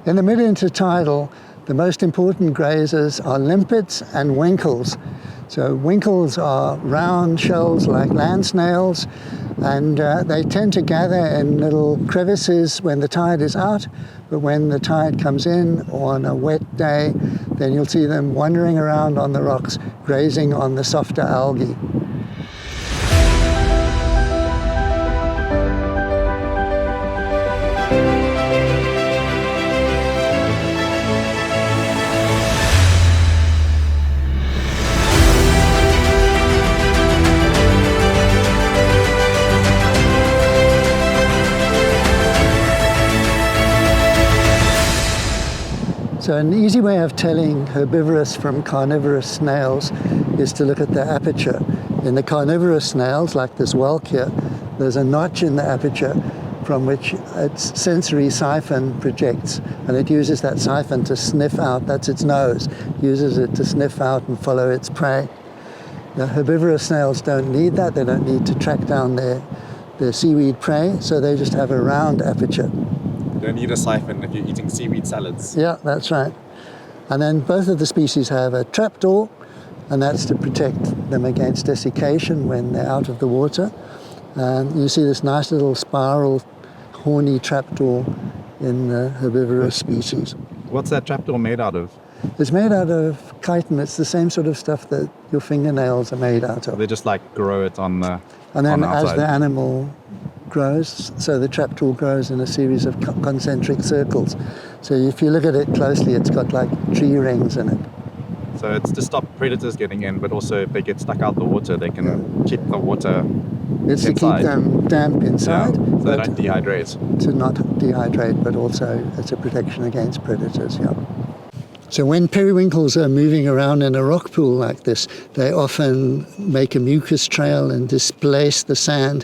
In the mid-intertidal, the most important grazers are limpets and winkles. So winkles are round shells like land snails, and they tend to gather in little crevices when the tide is out, but when the tide comes in on a wet day, then you'll see them wandering around on the rocks, grazing on the softer algae. So an easy way of telling herbivorous from carnivorous snails is to look at the aperture. In the carnivorous snails, like this whelk here, there's a notch in the aperture from which its sensory siphon projects, and it uses that siphon to sniff out, that's its nose, uses it to sniff out and follow its prey. The herbivorous snails don't need that, they don't need to track down their seaweed prey, so they just have a round aperture. You don't need a siphon if you're eating seaweed salads. Yeah, that's right. And then both of the species have a trapdoor, and that's to protect them against desiccation when they're out of the water. And you see this nice little spiral, horny trapdoor in the herbivorous species. What's that trapdoor made out of? It's made out of chitin. It's the same sort of stuff that your fingernails are made out of. They just like grow it on the And then on the as the animal grows, so the trapdoor grows in a series of concentric circles. So if you look at it closely, it's got like tree rings in it. So it's to stop predators getting in, but also if they get stuck out the water, they can keep the water It's inside. to keep them damp inside, So they don't dehydrate. to not dehydrate, but also it's a protection against predators, yeah. So when periwinkles are moving around in a rock pool like this, they often make a mucus trail and displace the sand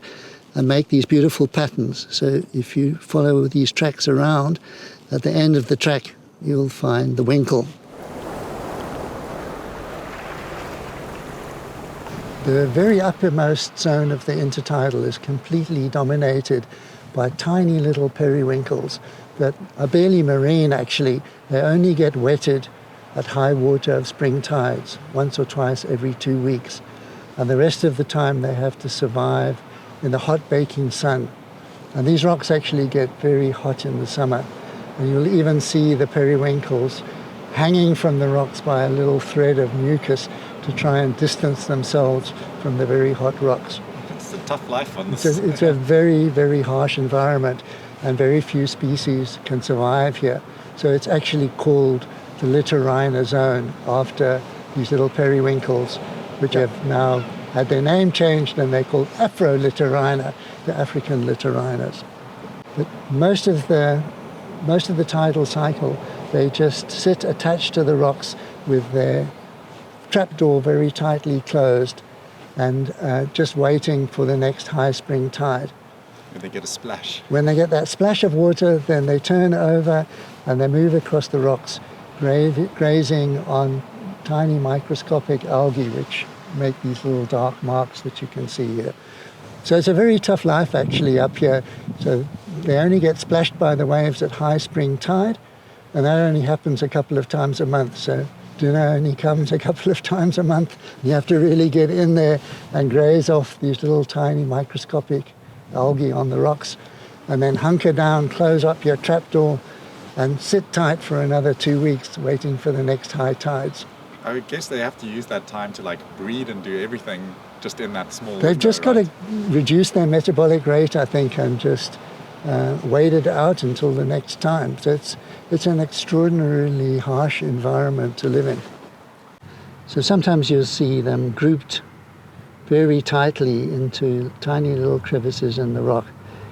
and make these beautiful patterns. So if you follow these tracks around, at the end of the track, you'll find the winkle. The very uppermost zone of the intertidal is completely dominated by tiny little periwinkles that are barely marine actually. They only get wetted at high water of spring tides, once or twice every 2 weeks. And the rest of the time they have to survive in the hot baking sun. And these rocks actually get very hot in the summer. And you'll even see the periwinkles hanging from the rocks by a little thread of mucus to try and distance themselves from the very hot rocks. It's a tough life on this. It's a very, very harsh environment, and very few species can survive here. So it's actually called the Littorina zone after these little periwinkles, which have now had their name changed, and they're called Afro-Littorina, the African littorinas. But most of the tidal cycle, they just sit attached to the rocks with their trapdoor very tightly closed and just waiting for the next high spring tide. When they get a splash. When they get that splash of water, then they turn over and they move across the rocks, grazing on tiny microscopic algae, which make these little dark marks that you can see here. So it's a very tough life actually up here. So they only get splashed by the waves at high spring tide, and that only happens a couple of times a month. So dinner only comes a couple of times a month. You have to really get in there and graze off these little tiny microscopic algae on the rocks, and then hunker down, close up your trapdoor, and sit tight for another 2 weeks waiting for the next high tides. I guess they have to use that time to like breed and do everything just in that small They've just got to reduce their metabolic rate, I think, and just wait it out until the next time. So it's an extraordinarily harsh environment to live in. So sometimes you'll see them grouped very tightly into tiny little crevices in the rock,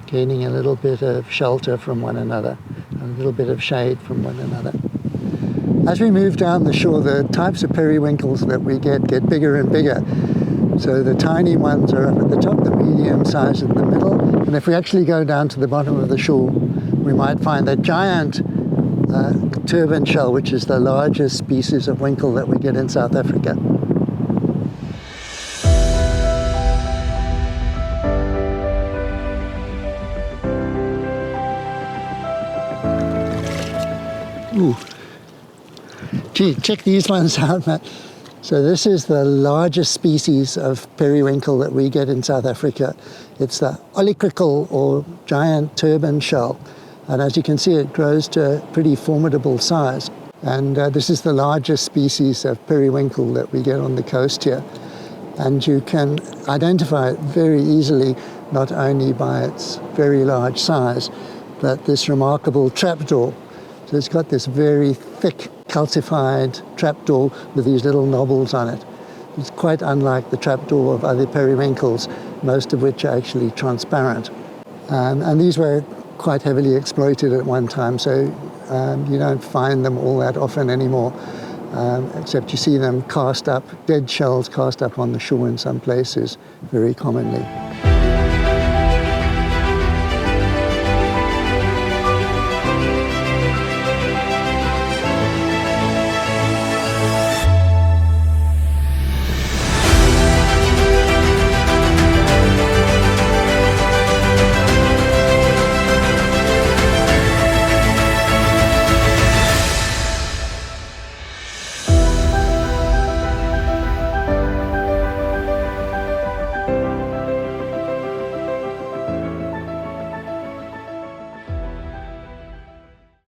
gaining a little bit of shelter from one another, a little bit of shade from one another. As we move down the shore, the types of periwinkles that we get bigger and bigger. So the tiny ones are up at the top, the medium size in the middle. And if we actually go down to the bottom of the shore, we might find that giant turban shell, which is the largest species of winkle that we get in South Africa. Ooh. Gee, check these ones out, man. So this is the largest species of periwinkle that we get in South Africa. It's the Alikreukel, or giant turban shell. And as you can see, it grows to a pretty formidable size. And this is the largest species of periwinkle that we get on the coast here. And you can identify it very easily, not only by its very large size, but this remarkable trapdoor. So it's got this very thick calcified trapdoor with these little knobbles on it. It's quite unlike the trapdoor of other periwinkles, most of which are actually transparent. And these were quite heavily exploited at one time, so you don't find them all that often anymore, except you see them cast up, dead shells cast up on the shore in some places very commonly.